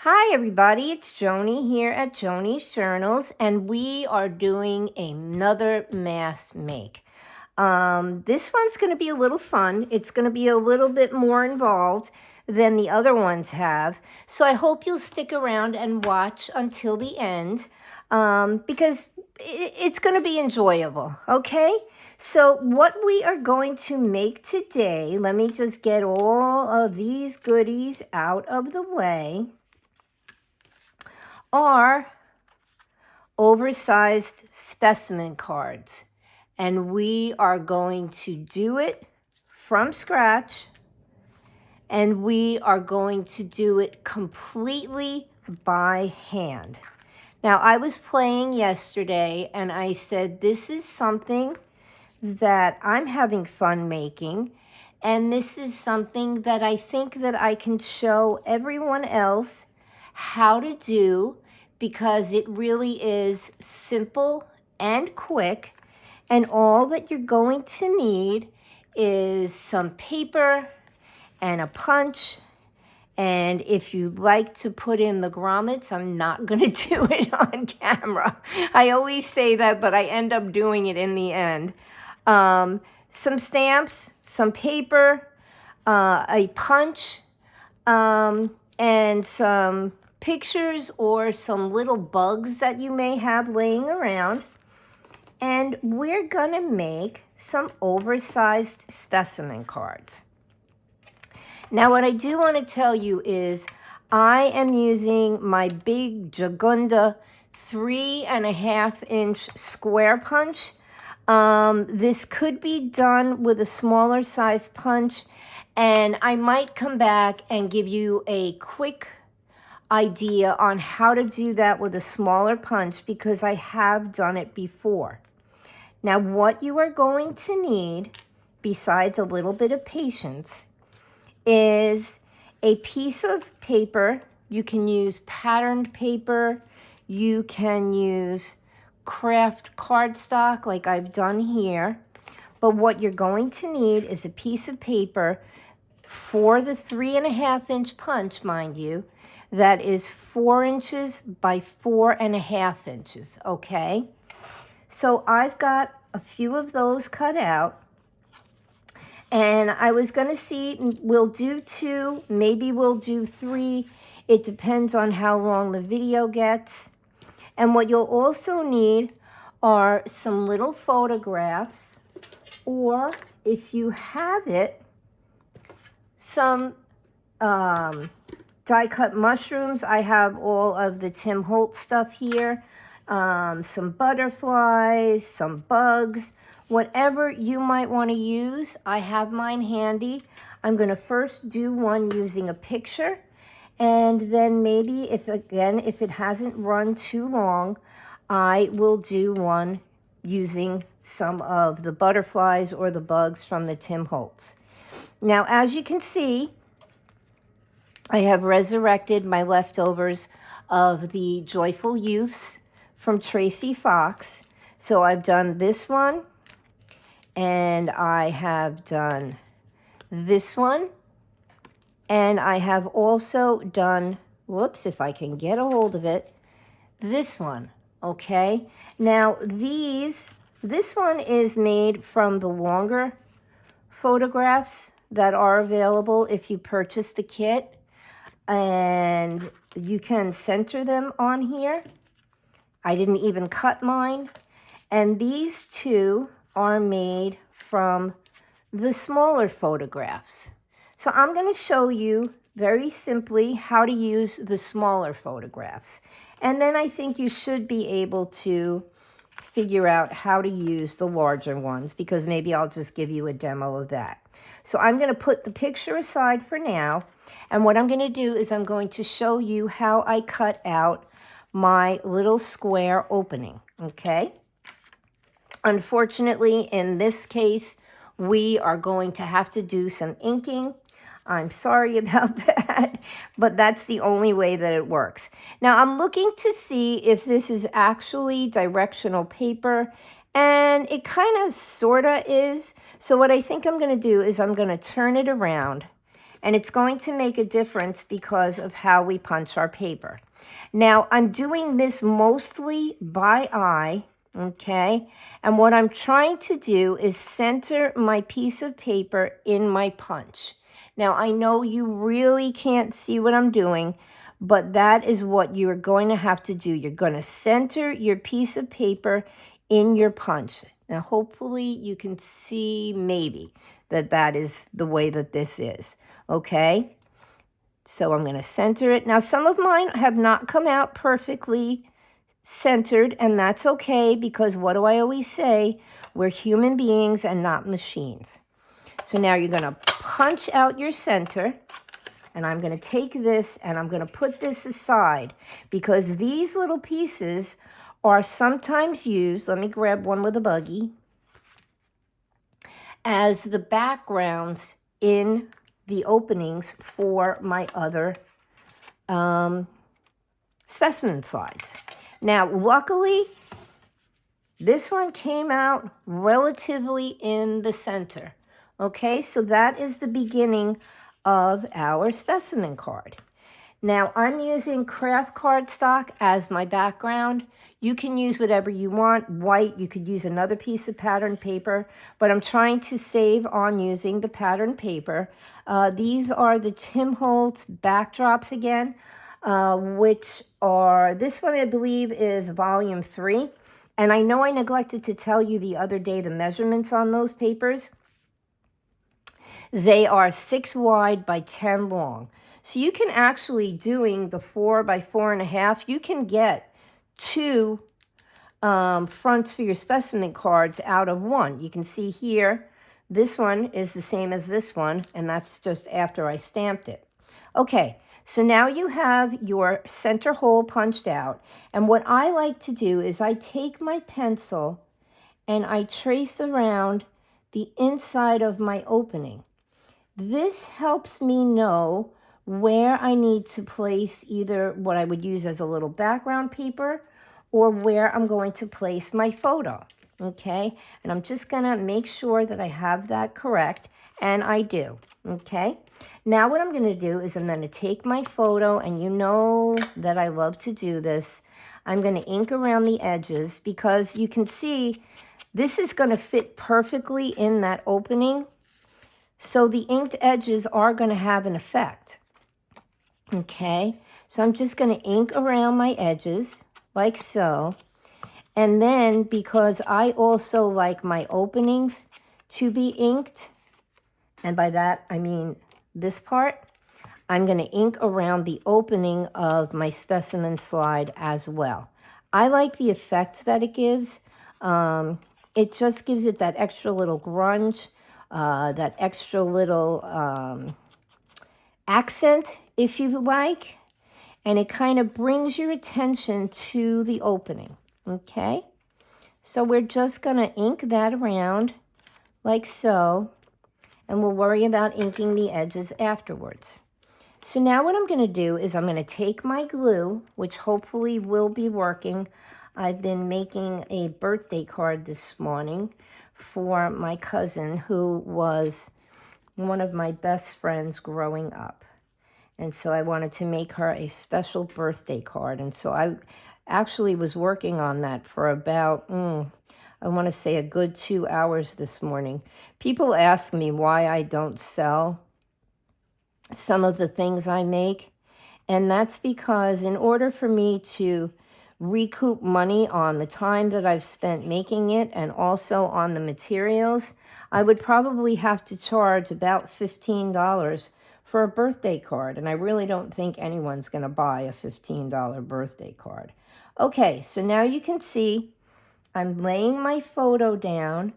Hi everybody, it's Joni here at Joni's Journals, and we are doing another mask make. This one's going to be a little fun. It's going to be a little bit more involved than the other ones have. So I hope you'll stick around and watch until the end because it's going to be enjoyable, okay? So what we are going to make today, let me just get all of these goodies out of the way, are oversized specimen cards. And we are going to do it from scratch. And we are going to do it completely by hand. Now, I was playing yesterday and I said, this is something that I'm having fun making. And this is something that I think that I can show everyone else how to do, because it really is simple and quick, and all that you're going to need is some paper and a punch. And if you'd like to put in the grommets, I'm not going to do it on camera. I always say that, but I end up doing it in the end. Some stamps, some paper, a punch, and some pictures or some little bugs that you may have laying around. And we're gonna make some oversized specimen cards. Now, what I do want to tell you is I am using my big Jagunda 3.5-inch square punch. This could be done with a smaller size punch, and I might come back and give you a quick idea on how to do that with a smaller punch, because I have done it before. Now, what you are going to need, besides a little bit of patience, is a piece of paper. You can use patterned paper. You can use craft cardstock like I've done here. But what you're going to need is a piece of paper for the 3.5-inch punch, mind you, that is 4 inches by 4.5 inches, okay? So I've got a few of those cut out. And I was going to see, we'll do 2, maybe we'll do 3. It depends on how long the video gets. And what you'll also need are some little photographs, or if you have it, some die-cut mushrooms. I have all of the Tim Holtz stuff here. Some butterflies, some bugs, whatever you might want to use. I have mine handy. I'm going to first do one using a picture, and then maybe if it hasn't run too long, I will do one using some of the butterflies or the bugs from the Tim Holtz. Now, as you can see, I have resurrected my leftovers of the Joyful Youths from Tracy Fox. So I've done this one, and I have done this one, and I have also done, whoops, if I can get a hold of it, this one, okay? Now this one is made from the longer photographs that are available if you purchase the kit, and you can center them on here. I didn't even cut mine. And these two are made from the smaller photographs. So I'm going to show you very simply how to use the smaller photographs. And then I think you should be able to figure out how to use the larger ones, because maybe I'll just give you a demo of that. So I'm going to put the picture aside for now. And what I'm going to do is I'm going to show you how I cut out my little square opening, okay? Unfortunately, in this case, we are going to have to do some inking. I'm sorry about that, but that's the only way that it works. Now, I'm looking to see if this is actually directional paper, and it kind of sort of is. So what I think I'm going to do is I'm going to turn it around, And it's going to make a difference because of how we punch our paper. Now, I'm doing this mostly by eye, okay? And what I'm trying to do is center my piece of paper in my punch. Now, I know you really can't see what I'm doing, but that is what you're going to have to do. You're going to center your piece of paper in your punch. Now, hopefully you can see maybe that is the way that this is, okay? So I'm going to center it. Now, some of mine have not come out perfectly centered, and that's okay, because what do I always say? We're human beings and not machines. So now you're going to punch out your center, and I'm going to take this and I'm going to put this aside, because these little pieces are sometimes used, let me grab one with a buggy, as the backgrounds in the openings for my other specimen slides. Now, luckily, this one came out relatively in the center. Okay, so that is the beginning of our specimen card. Now, I'm using craft cardstock as my background. You can use whatever you want. White, you could use another piece of pattern paper, but I'm trying to save on using the pattern paper. These are the Tim Holtz backdrops again, which are, this one I believe is volume 3. And I know I neglected to tell you the other day the measurements on those papers. They are 6 wide by 10 long. So you can actually, doing the 4 by 4.5, you can get 2 fronts for your specimen cards out of one. You can see here, this one is the same as this one, and that's just after I stamped it. Okay, so now you have your center hole punched out. And what I like to do is I take my pencil and I trace around the inside of my opening. This helps me know where I need to place either what I would use as a little background paper or where I'm going to place my photo, okay? And I'm just gonna make sure that I have that correct, and I do, okay? Now what I'm gonna do is I'm gonna take my photo, and you know that I love to do this. I'm gonna ink around the edges because you can see this is gonna fit perfectly in that opening. So the inked edges are gonna have an effect. Okay, so I'm just going to ink around my edges like so. And then because I also like my openings to be inked, and by that I mean this part, I'm going to ink around the opening of my specimen slide as well. I like the effect that it gives. It just gives it that extra little grunge, that extra little accent, if you like, and it kind of brings your attention to the opening, okay? So we're just going to ink that around like so, and we'll worry about inking the edges afterwards. So now what I'm going to do is I'm going to take my glue, which hopefully will be working. I've been making a birthday card this morning for my cousin, who was one of my best friends growing up. And so I wanted to make her a special birthday card. And so I actually was working on that for about, I want to say a good 2 hours this morning. People ask me why I don't sell some of the things I make. And that's because in order for me to recoup money on the time that I've spent making it and also on the materials, I would probably have to charge about $15 for a birthday card. And I really don't think anyone's going to buy a $15 birthday card. Okay, so now you can see I'm laying my photo down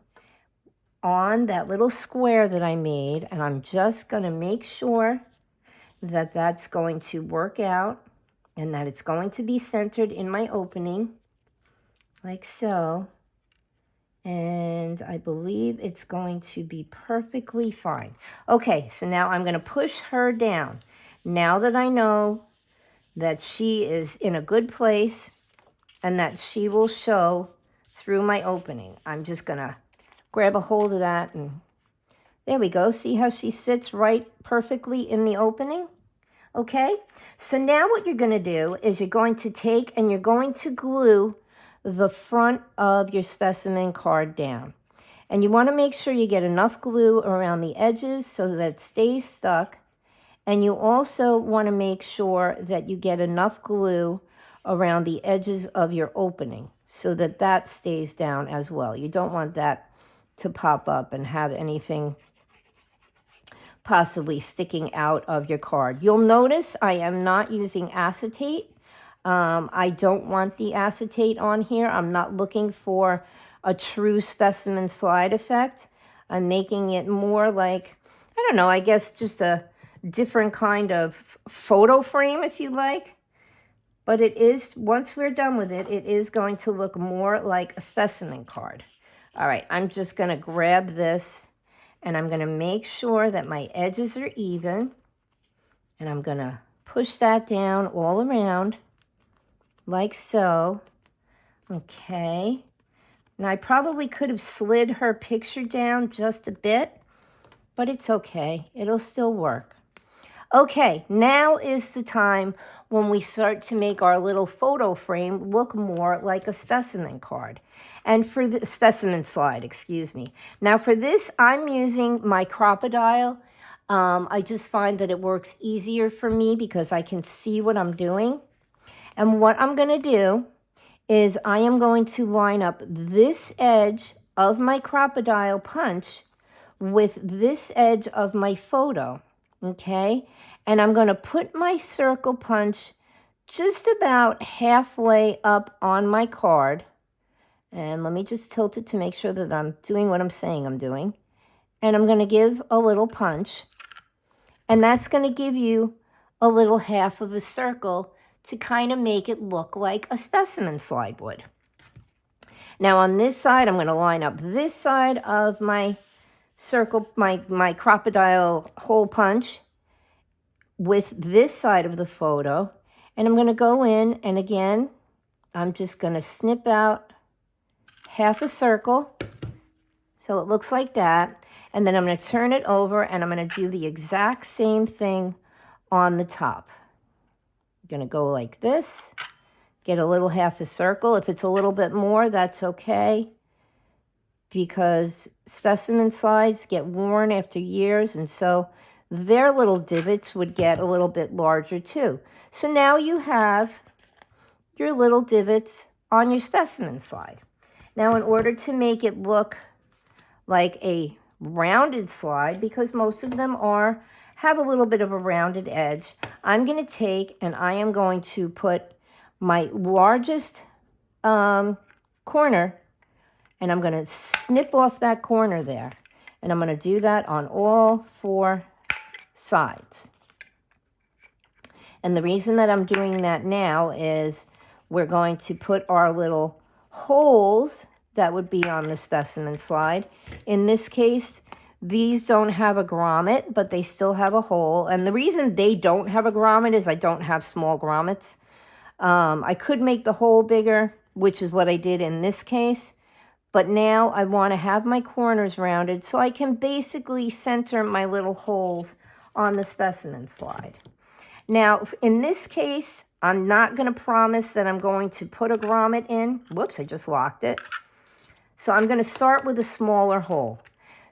on that little square that I made, and I'm just going to make sure that that's going to work out and that it's going to be centered in my opening, like so. And I believe it's going to be perfectly fine. Okay, so now I'm going to push her down. Now that I know that she is in a good place and that she will show through my opening, I'm just going to grab a hold of that and There we go. See how she sits right perfectly in the opening? Okay, so now what you're going to do is you're going to take and you're going to glue the front of your specimen card down. And you want to make sure you get enough glue around the edges so that it stays stuck. And you also want to make sure that you get enough glue around the edges of your opening so that that stays down as well. You don't want that to pop up and have anything possibly sticking out of your card. You'll notice I am not using acetate. I don't want the acetate on here. I'm not looking for a true specimen slide effect. I'm making it more like, I don't know, I guess just a different kind of photo frame, if you like. But it is, once we're done with it, it is going to look more like a specimen card. All right, I'm just going to grab this and I'm going to make sure that my edges are even. And I'm going to push that down all around like so. Okay. Now I probably could have slid her picture down just a bit, but it's okay. It'll still work. Okay, now is the time when we start to make our little photo frame look more like a specimen card. And for the specimen slide, excuse me. Now for this, I'm using my Crocodile. I just find that it works easier for me because I can see what I'm doing. And what I'm going to do is I am going to line up this edge of my Crocodile punch with this edge of my photo, okay? And I'm going to put my circle punch just about halfway up on my card. And let me just tilt it to make sure that I'm doing what I'm saying I'm doing. And I'm going to give a little punch. And that's going to give you a little half of a circle to kind of make it look like a specimen slide would. Now on this side, I'm going to line up this side of my circle, my Crocodile hole punch with this side of the photo. And I'm going to go in, and again, I'm just going to snip out half a circle so it looks like that. And then I'm going to turn it over and I'm going to do the exact same thing on the top. I'm going to go like this, get a little half a circle. If it's a little bit more, that's okay, because specimen slides get worn after years, and so their little divots would get a little bit larger too. So now you have your little divots on your specimen slide. Now in order to make it look like a rounded slide, because most of them have a little bit of a rounded edge, I'm going to take and I am going to put my largest corner, and I'm going to snip off that corner there. And I'm going to do that on all four sides. And the reason that I'm doing that now is we're going to put our little holes that would be on the specimen slide. In this case, these don't have a grommet, but they still have a hole. And the reason they don't have a grommet is I don't have small grommets. I could make the hole bigger, which is what I did in this case. But now I want to have my corners rounded so I can basically center my little holes on the specimen slide. Now, in this case, I'm not going to promise that I'm going to put a grommet in. Whoops, I just locked it. So I'm going to start with a smaller hole.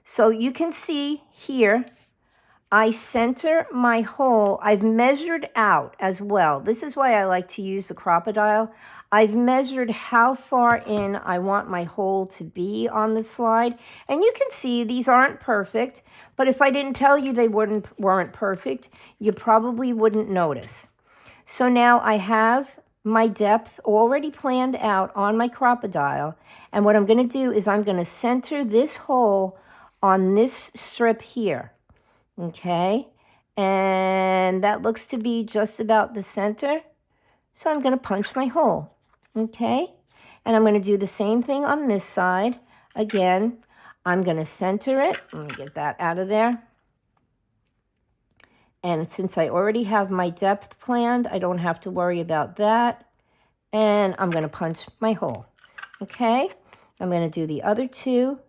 So you can see here, I center my hole. I've measured out as well. This is why I like to use the Crocodile. I've measured how far in I want my hole to be on the slide. And you can see these aren't perfect, but if I didn't tell you they weren't perfect, you probably wouldn't notice. So now I have my depth already planned out on my Crocodile. And what I'm going to do is I'm going to center this hole on this strip here. Okay, and that looks to be just about the center. So I'm going to punch my hole. Okay, and I'm going to do the same thing on this side. Again, I'm going to center it. Let me get that out of there. And since I already have my depth planned, I don't have to worry about that. And I'm going to punch my hole. Okay, I'm going to do the other two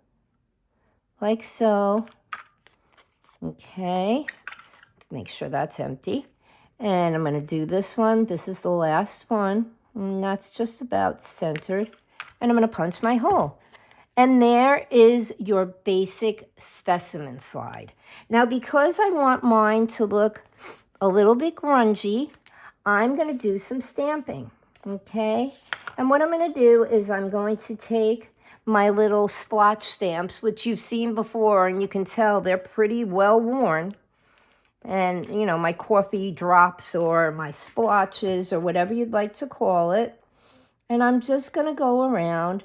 like so. Okay, make sure that's empty. And I'm going to do this one. This is the last one. And that's just about centered. And I'm going to punch my hole. And there is your basic specimen slide. Now, because I want mine to look a little bit grungy, I'm going to do some stamping, okay? And what I'm going to do is I'm going to take my little splotch stamps, which you've seen before, and you can tell they're pretty well worn. And, you know, my KoFi drops or my splotches or whatever you'd like to call it. And I'm just going to go around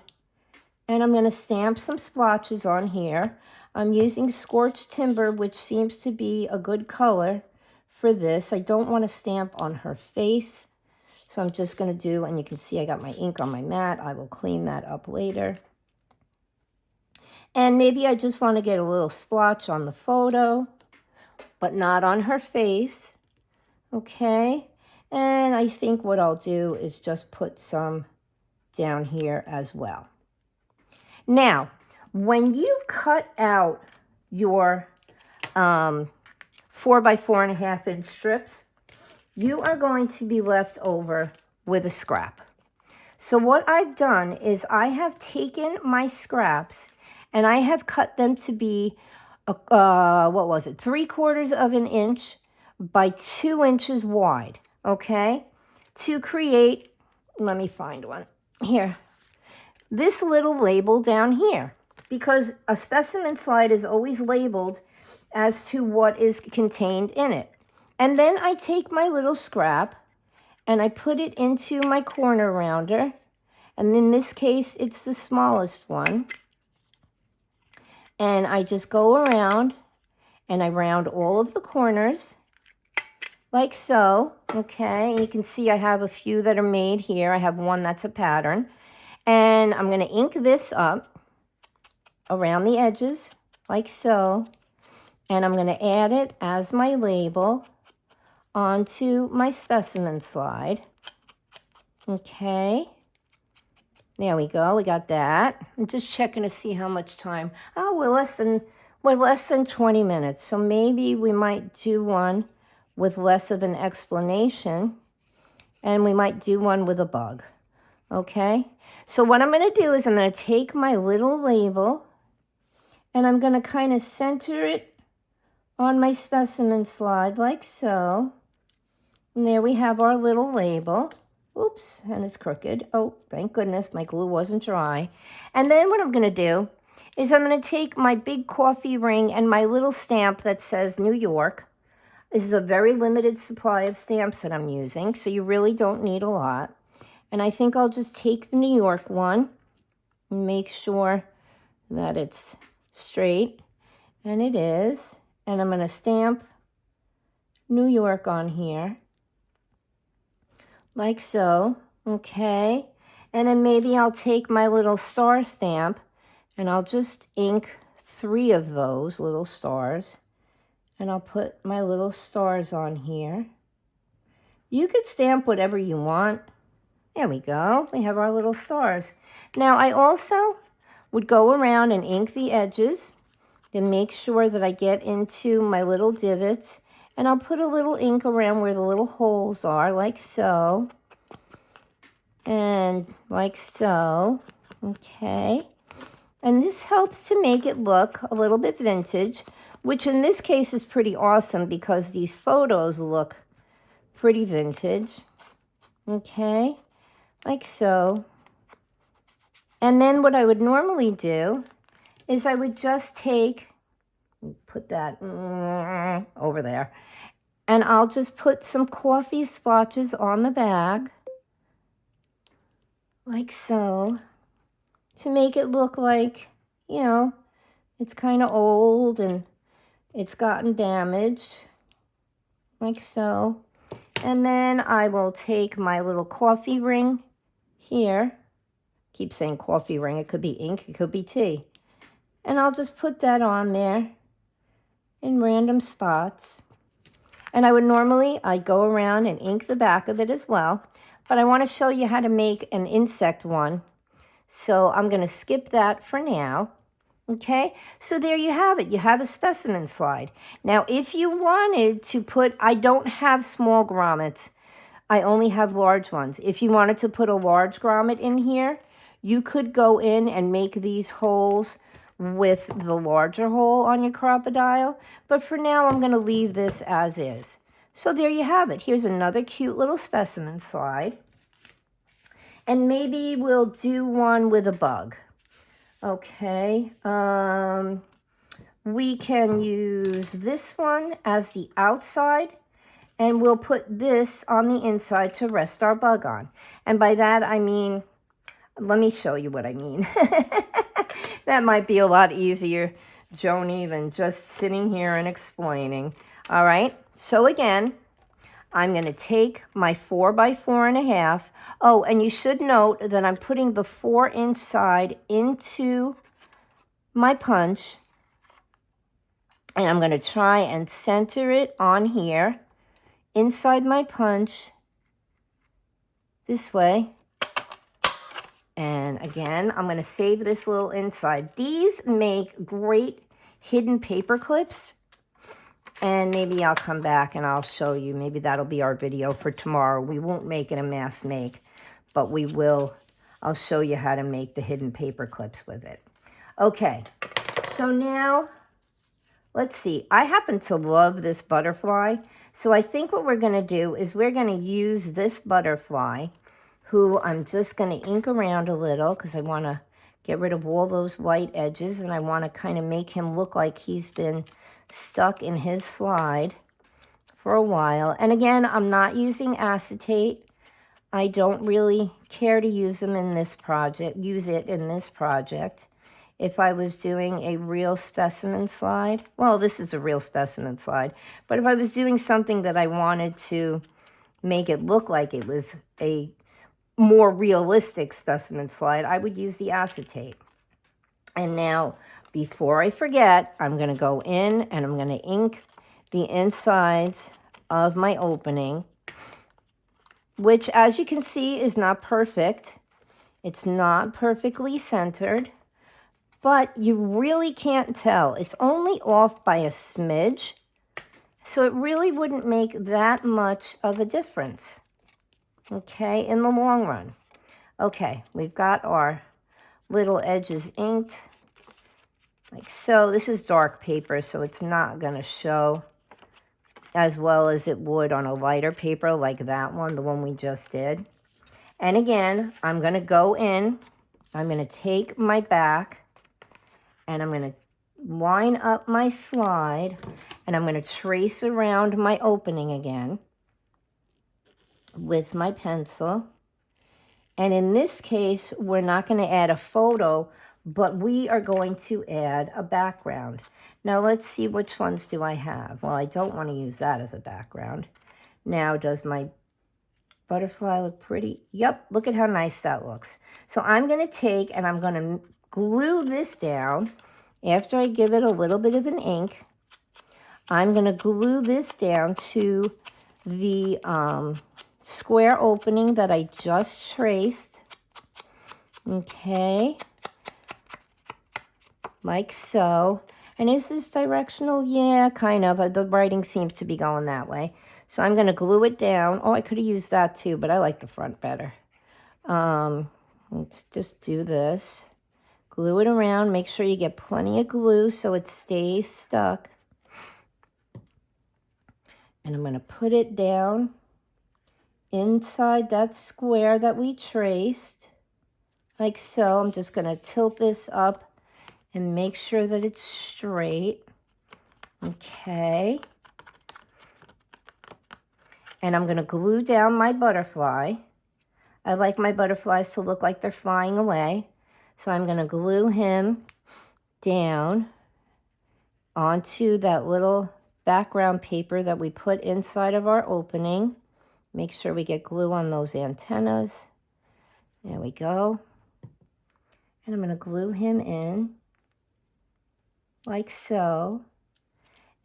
and I'm going to stamp some splotches on here. I'm using scorched timber, which seems to be a good color for this. I don't want to stamp on her face. So I'm just going to do, and you can see I got my ink on my mat. I will clean that up later. And maybe I just want to get a little splotch on the photo, but not on her face. Okay. And I think what I'll do is just put some down here as well. Now, when you cut out your 4 by 4.5 inch strips, you are going to be left over with a scrap. So what I've done is I have taken my scraps and I have cut them to be, 3/4 of an inch by 2 inches wide, okay? To create, let me find one here, this little label down here, because a specimen slide is always labeled as to what is contained in it. And then I take my little scrap and I put it into my corner rounder. And in this case, it's the smallest one. And I just go around and I round all of the corners like so. Okay, and you can see I have a few that are made here. I have one that's a pattern. And I'm going to ink this up around the edges like so. And I'm going to add it as my label onto my specimen slide. Okay. There we go. We got that. I'm just checking to see how much time. Oh, we're less than 20 minutes. So maybe we might do one with less of an explanation. And we might do one with a bug. Okay. So what I'm going to do is I'm going to take my little label and I'm going to kind of center it on my specimen slide like so. And there we have our little label. Oops, and it's crooked. Oh, thank goodness my glue wasn't dry. And then what I'm going to do is I'm going to take my big KoFi ring and my little stamp that says New York. This is a very limited supply of stamps that I'm using, so you really don't need a lot. And I think I'll just take the New York one and make sure that it's straight. And it is. And I'm going to stamp New York on here. Like so. Okay. And then maybe I'll take my little star stamp and I'll just ink 3 of those little stars. And I'll put my little stars on here. You could stamp whatever you want. There we go. We have our little stars. Now, I also would go around and ink the edges to make sure that I get into my little divots. And I'll put a little ink around where the little holes are, like so. And like so. Okay. And this helps to make it look a little bit vintage, which in this case is pretty awesome because these photos look pretty vintage. Okay. Like so. And then what I would normally do is I would just put that over there. And I'll just put some KoFi splotches on the back. Like so. To make it look like, you know, it's kind of old and it's gotten damaged. Like so. And then I will take my little KoFi ring here. Keep saying KoFi ring. It could be ink. It could be tea. And I'll just put that on there in random spots. And I'd go around and ink the back of it as well. But I want to show you how to make an insect one. So I'm going to skip that for now. Okay, so there you have it. You have a specimen slide. Now, if you wanted to put, I don't have small grommets. I only have large ones. If you wanted to put a large grommet in here, you could go in and make these holes with the larger hole on your crocodile. But for now, I'm going to leave this as is. So there you have it. Here's another cute little specimen slide. And maybe we'll do one with a bug. Okay, we can use this one as the outside, and we'll put this on the inside to rest our bug on. And by that, I mean, let me show you what I mean. That might be a lot easier, Joni, than just sitting here and explaining. All right, so again, I'm going to take my 4x4.5. Oh, and you should note that I'm putting the 4-inch side into my punch. And I'm going to try and center it on here, inside my punch, this way. And again, I'm going to save this little inside. These make great hidden paper clips. And maybe I'll come back and I'll show you. Maybe that'll be our video for tomorrow. We won't make it a mass make, but we will. I'll show you how to make the hidden paper clips with it. Okay, so now, let's see. I happen to love this butterfly. So I think what we're going to do is we're going to use this butterfly, who I'm just going to ink around a little because I want to get rid of all those white edges, and I want to kind of make him look like he's been stuck in his slide for a while. And again, I'm not using acetate. I don't really care to use them in this project, If I was doing a real specimen slide, well, this is a real specimen slide, but if I was doing something that I wanted to make it look like it was a more realistic specimen slide, I would use the acetate. And now, before I forget, I'm going to go in and I'm going to ink the insides of my opening, which, as you can see, is not perfect. It's not perfectly centered, but you really can't tell. It's only off by a smidge, so it really wouldn't make that much of a difference, okay, in the long run. Okay, we've got our little edges inked. Like so. This is dark paper, so it's not going to show as well as it would on a lighter paper like that one, the one we just did. And again, I'm going to go in, I'm going to take my back, and I'm going to line up my slide, and I'm going to trace around my opening again with my pencil. And in this case, we're not going to add a photo, but we are going to add a background. Now let's see, which ones do I have? Well, I don't want to use that as a background. Now, does my butterfly look pretty? Yep, look at how nice that looks. So I'm going to take and I'm going to glue this down. After I give it a little bit of an ink, I'm going to glue this down to the square opening that I just traced. Okay. Like so. And is this directional? Yeah, kind of. The writing seems to be going that way. So I'm going to glue it down. Oh, I could have used that too, but I like the front better. Let's just do this. Glue it around. Make sure you get plenty of glue so it stays stuck. And I'm going to put it down inside that square that we traced. Like so. I'm just going to tilt this up and make sure that it's straight. Okay. And I'm going to glue down my butterfly. I like my butterflies to look like they're flying away. So I'm going to glue him down onto that little background paper that we put inside of our opening. Make sure we get glue on those antennas. There we go. And I'm going to glue him in. Like so.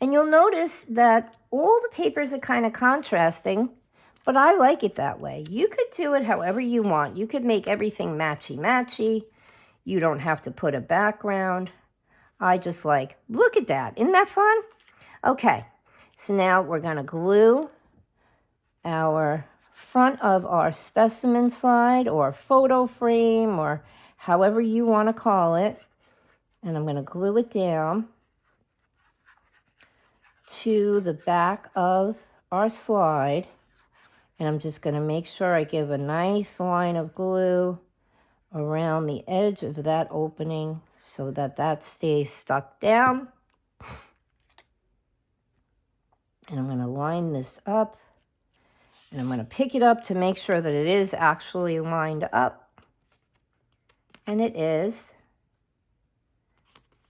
And you'll notice that all the papers are kind of contrasting, but I like it that way. You could do it however you want. You could make everything matchy-matchy. You don't have to put a background. I just like, look at that. Isn't that fun? Okay, so now we're going to glue our front of our specimen slide or photo frame or however you want to call it. And I'm going to glue it down to the back of our slide. And I'm just going to make sure I give a nice line of glue around the edge of that opening so that that stays stuck down. And I'm going to line this up. And I'm going to pick it up to make sure that it is actually lined up. And it is.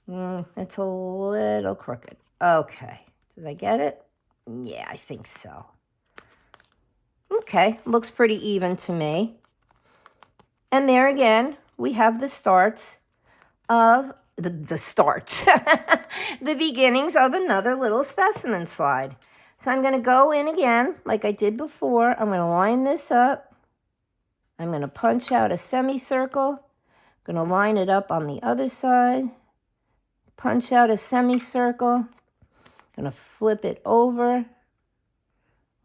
It's a little crooked. Okay. Did I get it? Yeah, I think so. Okay. Looks pretty even to me. And there again, we have the starts of the starts. The beginnings of another little specimen slide. So I'm going to go in again, like I did before. I'm going to line this up. I'm going to punch out a semicircle. I'm going to line it up on the other side. Punch out a semicircle. I'm going to flip it over.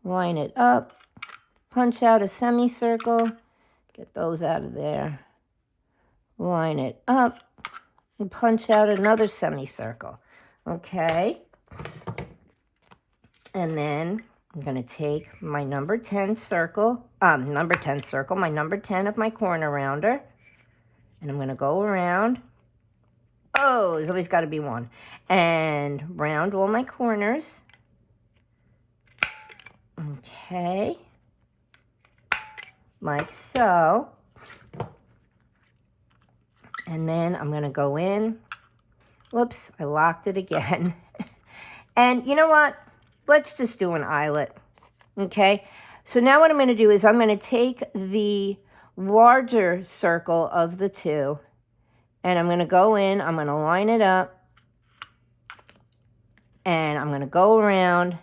Line it up. Punch out a semicircle. Get those out of there. Line it up. And punch out another semicircle. Okay. And then I'm going to take my number 10 circle, my number 10 of my corner rounder. And I'm going to go around. Oh, there's always got to be one. And round all my corners. Okay. Like so. And then I'm going to go in. Whoops, I locked it again. And you know what? Let's just do an eyelet. Okay? So now what I'm going to do is I'm going to take the larger circle of the two. And I'm going to go in. I'm going to line it up. And I'm going to go around.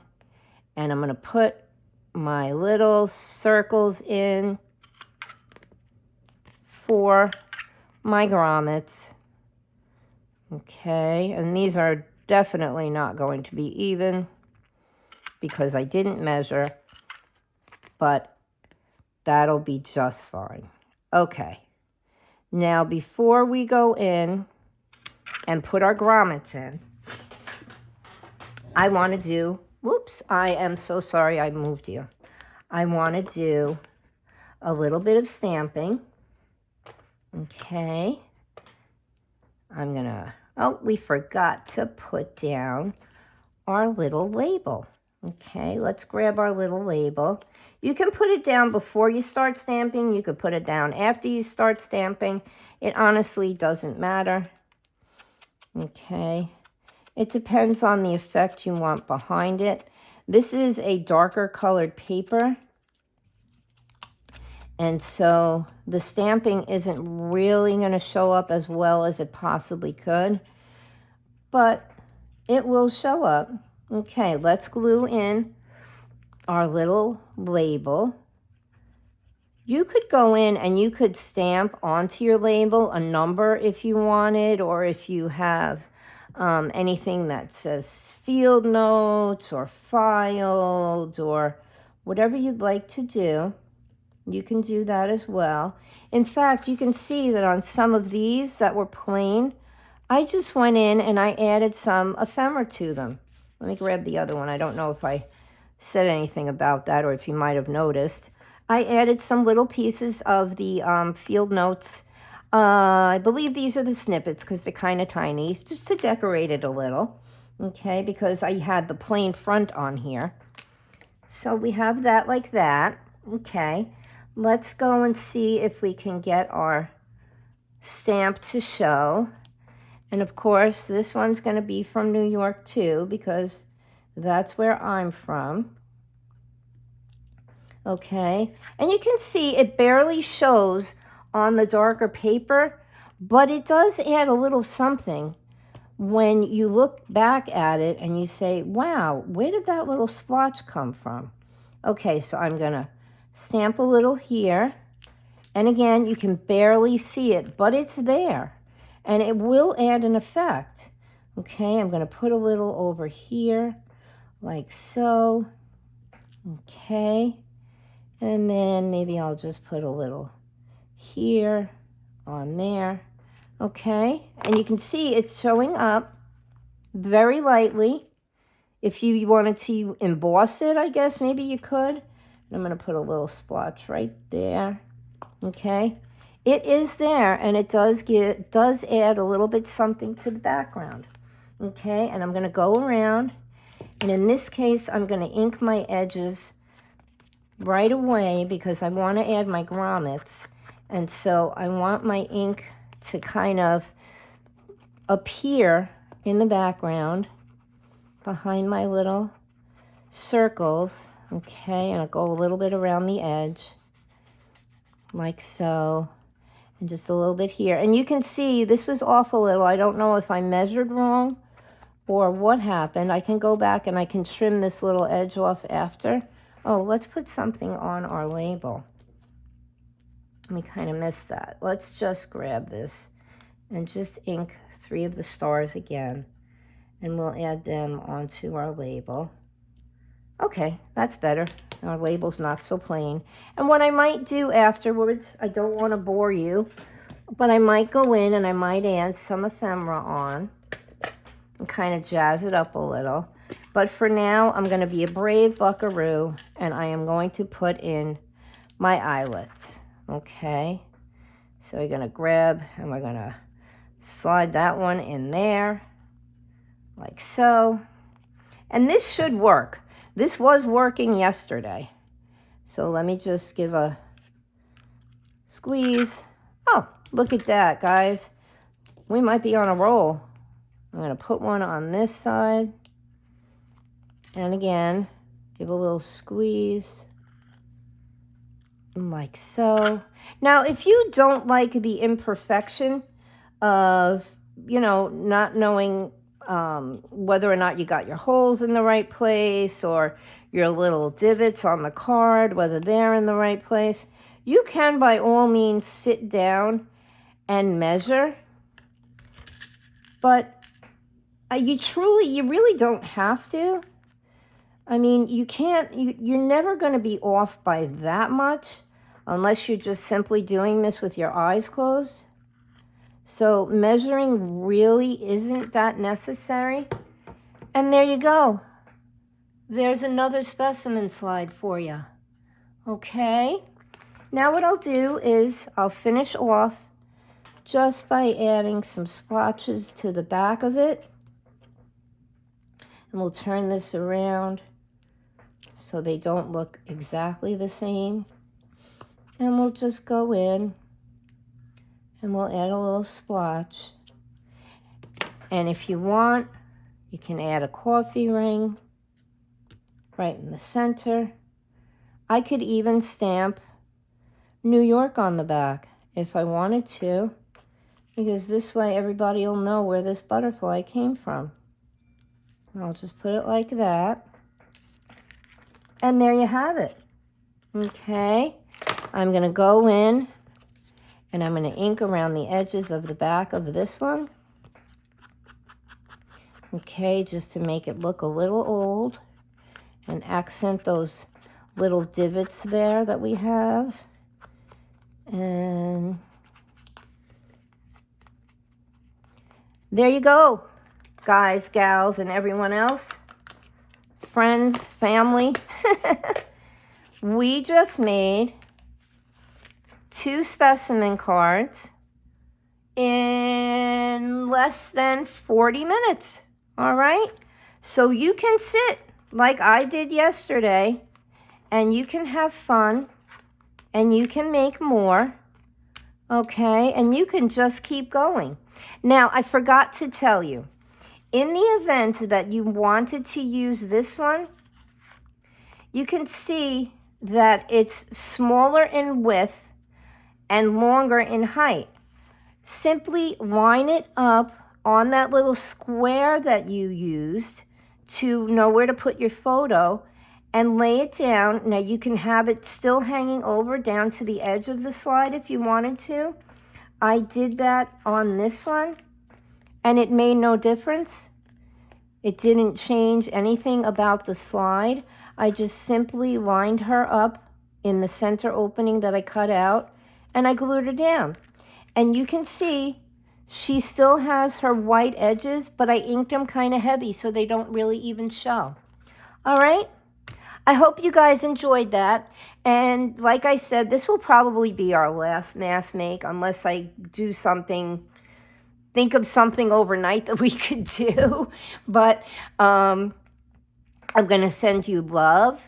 And I'm going to put my little circles in for my grommets. Okay, and these are definitely not going to be even because I didn't measure, but that'll be just fine. Okay, now before we go in and put our grommets in, I want to do, whoops, I am so sorry I moved you. I want to do a little bit of stamping. Okay, I'm gonna, oh, we forgot to put down our little label. Okay, let's grab our little label. You can put it down before you start stamping. You could put it down after you start stamping. It honestly doesn't matter. Okay, it depends on the effect you want behind it. This is a darker colored paper. And so the stamping isn't really going to show up as well as it possibly could, but it will show up. Okay, let's glue in our little label. You could go in and you could stamp onto your label a number if you wanted, or if you have anything that says field notes or filed or whatever you'd like to do. You can do that as well. In fact, you can see that on some of these that were plain, I just went in and I added some ephemera to them. Let me grab the other one. I don't know if I said anything about that or if you might have noticed. I added some little pieces of the field notes. I believe these are the snippets because they're kind of tiny, just to decorate it a little. Okay, because I had the plain front on here. So we have that like that. Okay. Let's go and see if we can get our stamp to show. And of course, this one's going to be from New York too, because that's where I'm from. Okay, and you can see it barely shows on the darker paper, but it does add a little something when you look back at it and you say, wow, where did that little splotch come from? Okay, so I'm going to stamp a little here. And again, you can barely see it, but it's there. And it will add an effect. Okay, I'm going to put a little over here, like so. Okay, and then maybe I'll just put a little here, on there. Okay, and you can see it's showing up very lightly. If you wanted to emboss it, I guess maybe you could. And I'm going to put a little splotch right there. Okay, it is there, and it does add a little bit something to the background. Okay, and I'm going to go around, and in this case, I'm going to ink my edges right away because I want to add my grommets, and so I want my ink to kind of appear in the background behind my little circles. Okay, and I'll go a little bit around the edge like so, and just a little bit here. And you can see this was off a little. I don't know if I measured wrong or what happened. I can go back and I can trim this little edge off after. Oh, let's put something on our label. We kind of missed that. Let's just grab this and just ink 3 of the stars again, and we'll add them onto our label. Okay, that's better. Our label's not so plain. And what I might do afterwards, I don't want to bore you, but I might go in and I might add some ephemera on and kind of jazz it up a little. But for now, I'm going to be a brave buckaroo, and I am going to put in my eyelets. Okay, so we're going to grab and we're going to slide that one in there like so. And this should work. This was working yesterday. So let me just give a squeeze. Oh, look at that, guys. We might be on a roll. I'm going to put one on this side. And again, give a little squeeze. Like so. Now, if you don't like the imperfection of, not knowing whether or not you got your holes in the right place or your little divots on the card, whether they're in the right place, you can by all means sit down and measure. But you really don't have to. I mean, you're never going to be off by that much unless you're just simply doing this with your eyes closed. So measuring really isn't that necessary. And there you go. There's another specimen slide for you. Okay. Now what I'll do is I'll finish off just by adding some splotches to the back of it. And we'll turn this around so they don't look exactly the same. And we'll just go in and we'll add a little splotch. And if you want, you can add a KoFi ring right in the center. I could even stamp New York on the back if I wanted to, because this way everybody will know where this butterfly came from. I'll just put it like that. And there you have it. Okay. I'm going to go in and I'm going to ink around the edges of the back of this one. Okay, just to make it look a little old and accent those little divots there that we have. And there you go, guys, gals, and everyone else. Friends, family. We just made 2 specimen cards in less than 40 minutes. All right? So you can sit like I did yesterday, and you can have fun, and you can make more, okay? And you can just keep going. Now, I forgot to tell you, in the event that you wanted to use this one, you can see that it's smaller in width and longer in height. Simply line it up on that little square that you used to know where to put your photo and lay it down. Now you can have it still hanging over down to the edge of the slide if you wanted to. I did that on this one and it made no difference. It didn't change anything about the slide. I just simply lined her up in the center opening that I cut out, and I glued her down. And you can see she still has her white edges, but I inked them kind of heavy so they don't really even show. All right? I hope you guys enjoyed that. And like I said, this will probably be our last mask make unless I do something, think of something overnight that we could do. But I'm going to send you love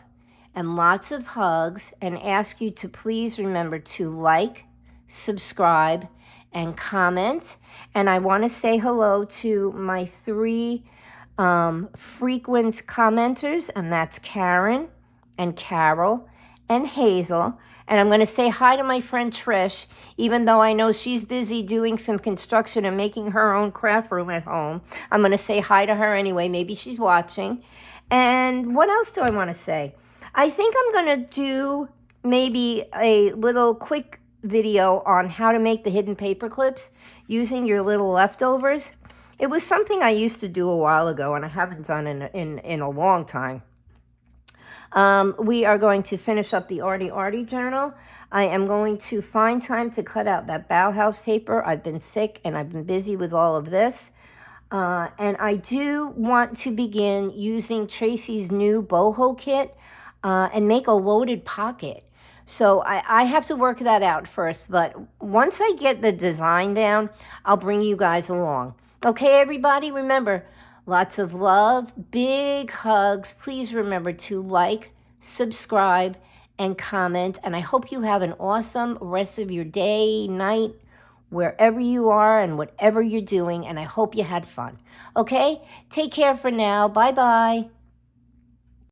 and lots of hugs and ask you to please remember to like, subscribe, and comment. And I want to say hello to my 3 frequent commenters, and that's Karen and Carol and Hazel. And I'm going to say hi to my friend Trish, even though I know she's busy doing some construction and making her own craft room at home. I'm going to say hi to her anyway. Maybe she's watching. And what else do I want to say? I think I'm going to do maybe a little quick video on how to make the hidden paper clips using your little leftovers. It was something I used to do a while ago, and I haven't done in a long time. We are going to finish up the Arty journal. I am going to find time to cut out that Bauhaus paper. I've been sick, and I've been busy with all of this. And I do want to begin using Tracy's new boho kit and make a loaded pocket. So I have to work that out first, but once I get the design down, I'll bring you guys along. Okay, everybody, remember, lots of love, big hugs. Please remember to like, subscribe, and comment. And I hope you have an awesome rest of your day, night, wherever you are and whatever you're doing. And I hope you had fun. Okay, take care for now. Bye-bye.